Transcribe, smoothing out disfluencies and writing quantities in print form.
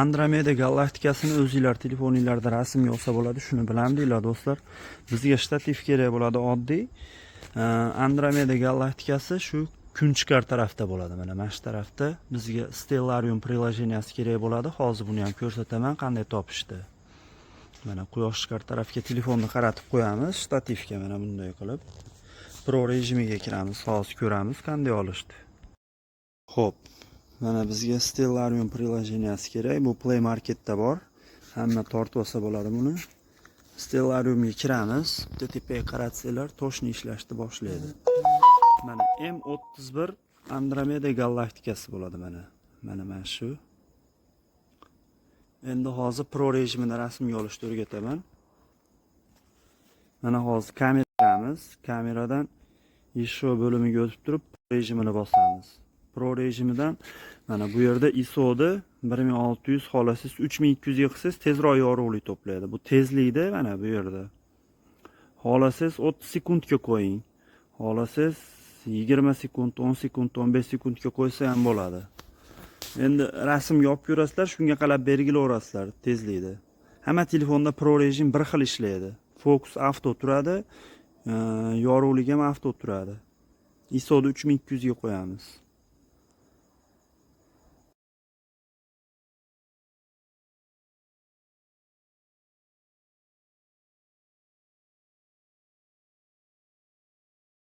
Andromeda galaktikasini o'zingizlar telefoningizda rasmga olsa bo'ladi, shuni bilamdinglar do'stlar. Bizga shtativ kerak bo'ladi oddiy. Andromeda galaktikasi shu kunchiqar tarafda bo'ladi. Mana shu tarafda bizga Stellarium приложениесі kerak bo'ladi. Hozir buni ham ko'rsataman qanday topishni. Mana quyosh chiqar tarafga telefonni qaratib qo'yamiz, shtativga mana bunday qilib Pro rejimiga kiramiz. Hozir ko'ramiz qanday olishni. Xo'p, mana bizga Stellarium приложениесі kerak. Bu Play Marketda bor. Hamma tortib olsa bo'ladi buni. Stellariumga kiramiz. Bitta tepaga qaratsanglar, toshni ishlashni boshlaydi. Mana M31 Andromeda galaktikasi bo'ladi mana. Mana shu. Endi hozir Pro rejimini rasmga olishni o'rgataman. Mana hozir kameramiz. Kameradan ISO bo'limiga o'tib turib, rejimini bosamiz. Pro rejimidan mana bu yerda ISO'da 1600 xolasiz 3200 ga qilsangiz tezroq yorug'lik to'playdi. Bu tezlikda mana bu yerda. Xolasiz 30 sekundga qo'ying. Xolasiz 20 sekund, 10 sekund, 15 sekundga qo'ysa ham bo'ladi. Endi rasmga olib ko'rasizlar, shunga qarab belgilaverasizlar tezlikda. Hamma telefonda Pro rejim bir xil ishlaydi. Focus auto turadi, yorug'lik ham auto turadi. ISO'da 3200 ga qo'yamiz.